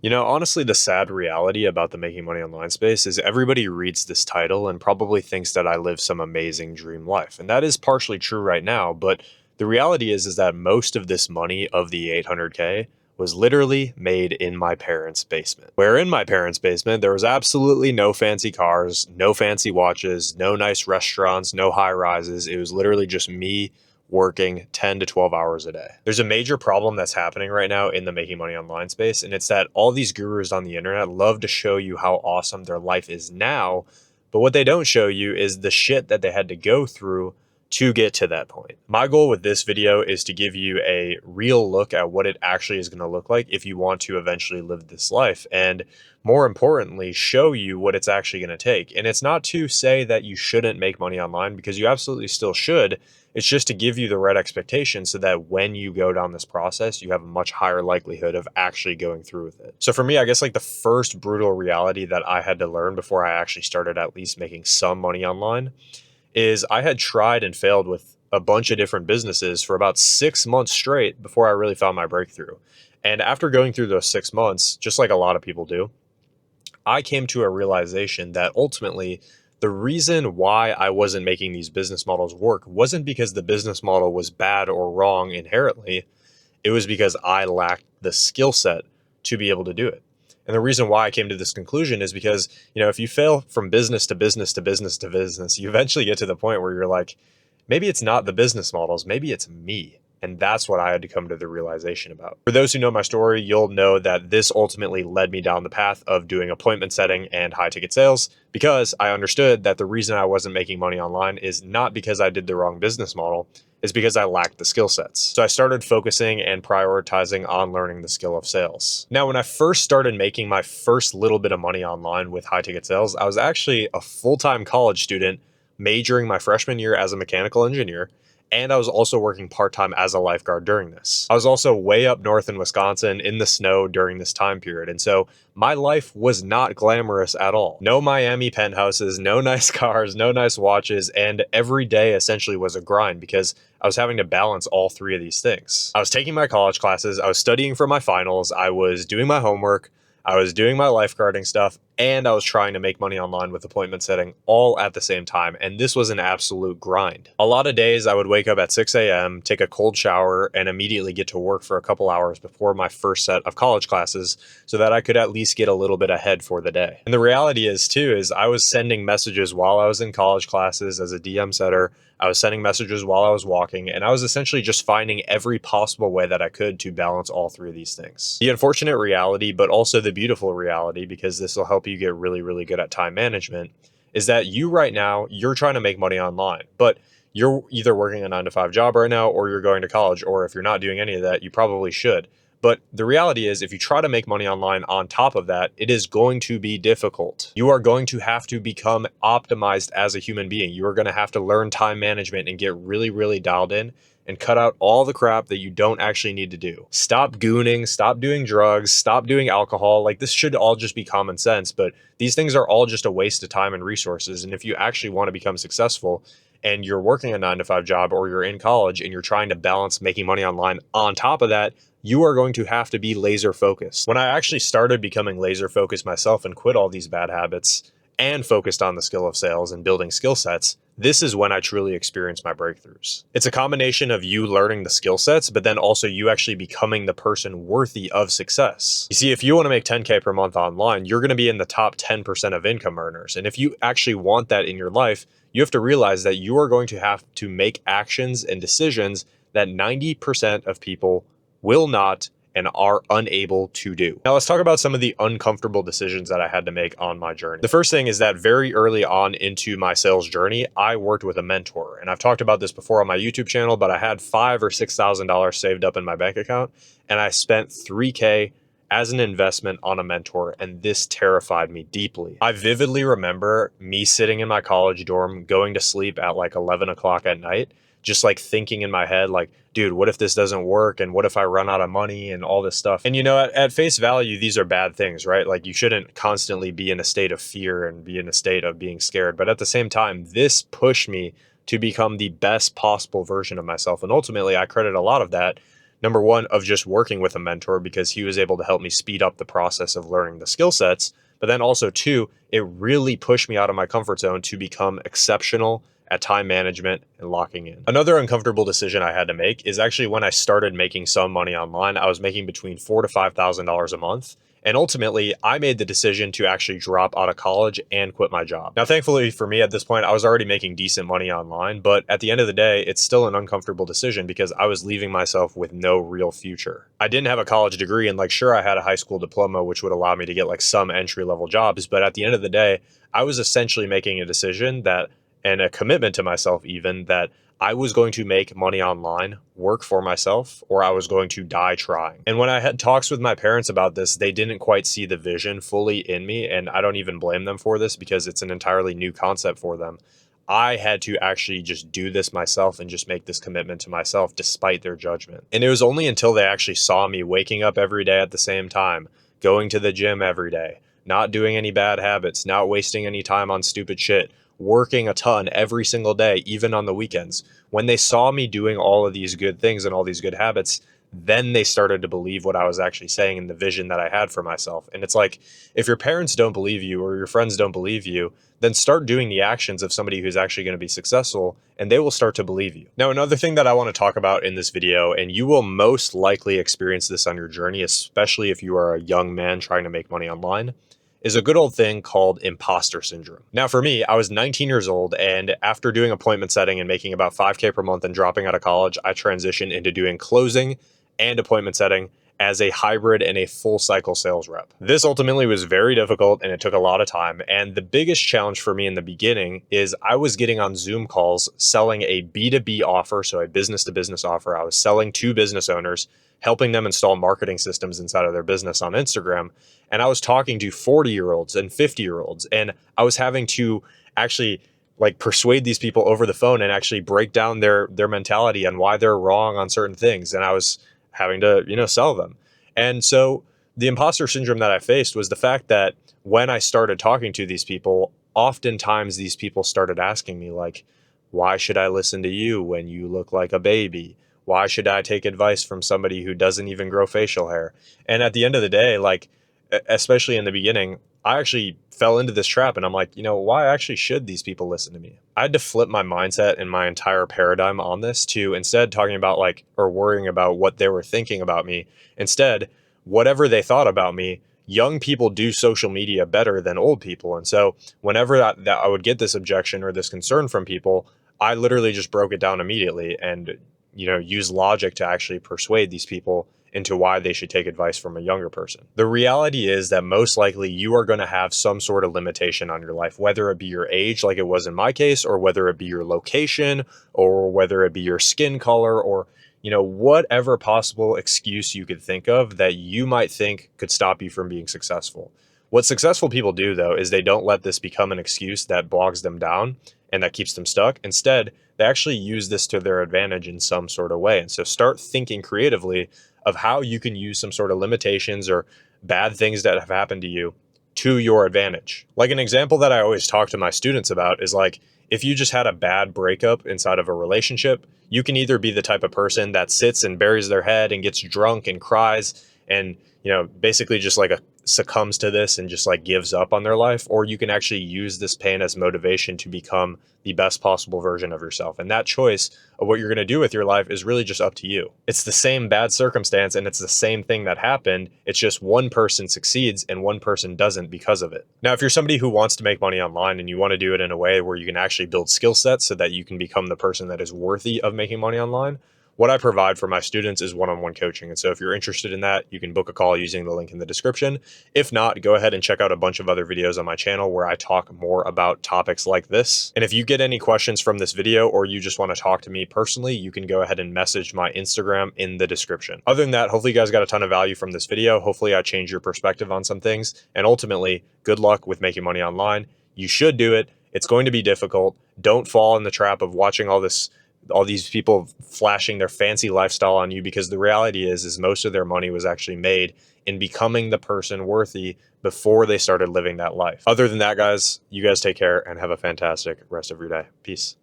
Honestly, the sad reality about the making money online space is everybody reads this title and probably thinks that I live some amazing dream life. And that is partially true right now, but the reality is that most of this money of the 800K was literally made in my parents' basement. Where in my parents' basement, there was absolutely no fancy cars, no fancy watches, no nice restaurants, no high rises. It was literally just me working 10 to 12 hours a day. There's a major problem that's happening right now in the making money online space, and it's that all these gurus on the internet love to show you how awesome their life is now, but what they don't show you is the shit that they had to go through to get to that point. My goal with this video is to give you a real look at what it actually is going to look like if you want to eventually live this life, and more importantly, show you what it's actually going to take. And it's not to say that you shouldn't make money online, because you absolutely still should. It's just to give you the right expectations so that when you go down this process, you have a much higher likelihood of actually going through with it. So for me, I guess like the first brutal reality that I had to learn before I actually started at least making some money online is I had tried and failed with a bunch of different businesses for about 6 months straight before I really found my breakthrough. And after going through those 6 months, just like a lot of people do, I came to a realization that ultimately the reason why I wasn't making these business models work wasn't because the business model was bad or wrong inherently. It was because I lacked the skill set to be able to do it. And the reason why I came to this conclusion is because, if you fail from business to business to business to business, you eventually get to the point where you're like, maybe it's not the business models, maybe it's me. And that's what I had to come to the realization about. For those who know my story, you'll know that this ultimately led me down the path of doing appointment setting and high ticket sales, because I understood that the reason I wasn't making money online is not because I did the wrong business model, is because I lacked the skill sets. So I started focusing and prioritizing on learning the skill of sales. Now, when I first started making my first little bit of money online with high ticket sales, I was actually a full-time college student majoring my freshman year as a mechanical engineer. And I was also working part-time as a lifeguard during this. I was also way up north in Wisconsin in the snow during this time period. And so my life was not glamorous at all. No Miami penthouses, no nice cars, no nice watches, and every day essentially was a grind because I was having to balance all three of these things. I was taking my college classes, I was studying for my finals, I was doing my homework, I was doing my lifeguarding stuff, and I was trying to make money online with appointment setting all at the same time. And this was an absolute grind. A lot of days I would wake up at 6 a.m., take a cold shower, and immediately get to work for a couple hours before my first set of college classes so that I could at least get a little bit ahead for the day. And the reality is too, is I was sending messages while I was in college classes as a DM setter. I was sending messages while I was walking, and I was essentially just finding every possible way that I could to balance all three of these things. The unfortunate reality, but also the beautiful reality, because this will help you get really, really good at time management, is that you right now, you're trying to make money online, but you're either working a 9-to-5 job right now, or you're going to college, or if you're not doing any of that, you probably should. But the reality is, if you try to make money online on top of that, it is going to be difficult. You are going to have to become optimized as a human being. You are going to have to learn time management and get really, really dialed in and cut out all the crap that you don't actually need to do. Stop gooning, stop doing drugs, stop doing alcohol. Like, this should all just be common sense, but these things are all just a waste of time and resources. And if you actually want to become successful, and you're working a 9-to-5 job, or you're in college and you're trying to balance making money online on top of that, you are going to have to be laser focused. When I actually started becoming laser focused myself and quit all these bad habits and focused on the skill of sales and building skill sets, this is when I truly experienced my breakthroughs. It's a combination of you learning the skill sets, but then also you actually becoming the person worthy of success. You see, if you want to make 10K per month online, you're going to be in the top 10% of income earners. And if you actually want that in your life, you have to realize that you are going to have to make actions and decisions that 90% of people will not and are unable to do. Now let's talk about some of the uncomfortable decisions that I had to make on my journey. The first thing is that very early on into my sales journey, I worked with a mentor. And I've talked about this before on my YouTube channel, but I had $5,000 or $6,000 saved up in my bank account, and I spent $3K as an investment on a mentor, and this terrified me deeply. I vividly remember me sitting in my college dorm, going to sleep at like 11 o'clock at night, just like thinking in my head, like, dude, what if this doesn't work? And what if I run out of money and all this stuff? And at face value, these are bad things, right? Like, you shouldn't constantly be in a state of fear and be in a state of being scared. But at the same time, this pushed me to become the best possible version of myself. And ultimately, I credit a lot of that Number one, of just working with a mentor because he was able to help me speed up the process of learning the skill sets. But then also, two, it really pushed me out of my comfort zone to become exceptional at time management and locking in. Another uncomfortable decision I had to make is actually when I started making some money online. I was making between $4,000 to $5,000 a month. And ultimately, I made the decision to actually drop out of college and quit my job. Now, thankfully for me at this point, I was already making decent money online, but at the end of the day, it's still an uncomfortable decision because I was leaving myself with no real future. I didn't have a college degree, and like, sure, I had a high school diploma, which would allow me to get like some entry level jobs. But at the end of the day, I was essentially making a decision that, and a commitment to myself even, that I was going to make money online, work for myself, or I was going to die trying. And when I had talks with my parents about this, they didn't quite see the vision fully in me. And I don't even blame them for this because it's an entirely new concept for them. I had to actually just do this myself and just make this commitment to myself despite their judgment. And it was only until they actually saw me waking up every day at the same time, going to the gym every day, not doing any bad habits, not wasting any time on stupid shit, working a ton every single day, even on the weekends. When they saw me doing all of these good things and all these good habits, then they started to believe what I was actually saying and the vision that I had for myself. And it's like, if your parents don't believe you or your friends don't believe you, then start doing the actions of somebody who's actually going to be successful, and they will start to believe you. Now, another thing that I want to talk about in this video, and you will most likely experience this on your journey, especially if you are a young man trying to make money online, is a good old thing called imposter syndrome. Now, for me, I was 19 years old, and after doing appointment setting and making about 5K per month and dropping out of college, I transitioned into doing closing and appointment setting as a hybrid and a full cycle sales rep. This ultimately was very difficult and it took a lot of time. And the biggest challenge for me in the beginning is I was getting on Zoom calls selling a B2B offer, so a business to business offer. I was selling to business owners, helping them install marketing systems inside of their business on Instagram. And I was talking to 40-year-olds and 50-year-olds, and I was having to actually like persuade these people over the phone and actually break down their mentality and why they're wrong on certain things. And I was having to, sell them. And so the imposter syndrome that I faced was the fact that when I started talking to these people, oftentimes these people started asking me like, why should I listen to you when you look like a baby? Why should I take advice from somebody who doesn't even grow facial hair? And at the end of the day, like, especially in the beginning, I actually fell into this trap and I'm like, why actually should these people listen to me? I had to flip my mindset and my entire paradigm on this to instead talking about like, or worrying about what they were thinking about me. Instead, whatever they thought about me, young people do social media better than old people. And so whenever that I would get this objection or this concern from people, I literally just broke it down immediately and, use logic to actually persuade these people into why they should take advice from a younger person. The reality is that most likely you are going to have some sort of limitation on your life, whether it be your age, like it was in my case, or whether it be your location, or whether it be your skin color, or whatever possible excuse you could think of that you might think could stop you from being successful. What successful people do, though, is they don't let this become an excuse that bogs them down and that keeps them stuck. Instead, they actually use this to their advantage in some sort of way. And so start thinking creatively of how you can use some sort of limitations or bad things that have happened to you to your advantage. Like an example that I always talk to my students about is like, if you just had a bad breakup inside of a relationship, you can either be the type of person that sits and buries their head and gets drunk and cries and, basically just like succumbs to this and just like gives up on their life, or you can actually use this pain as motivation to become the best possible version of yourself. And that choice of what you're going to do with your life is really just up to you. It's the same bad circumstance and it's the same thing that happened. It's just one person succeeds and one person doesn't because of it. Now, if you're somebody who wants to make money online and you want to do it in a way where you can actually build skill sets so that you can become the person that is worthy of making money online, what I provide for my students is one-on-one coaching. And so if you're interested in that, you can book a call using the link in the description. If not, go ahead and check out a bunch of other videos on my channel where I talk more about topics like this. And if you get any questions from this video or you just want to talk to me personally, you can go ahead and message my Instagram in the description. Other than that, hopefully you guys got a ton of value from this video. Hopefully I changed your perspective on some things. And ultimately, good luck with making money online. You should do it. It's going to be difficult. Don't fall in the trap of watching all these people flashing their fancy lifestyle on you, because the reality is most of their money was actually made in becoming the person worthy before they started living that life. Other than that, guys, you guys take care and have a fantastic rest of your day. Peace.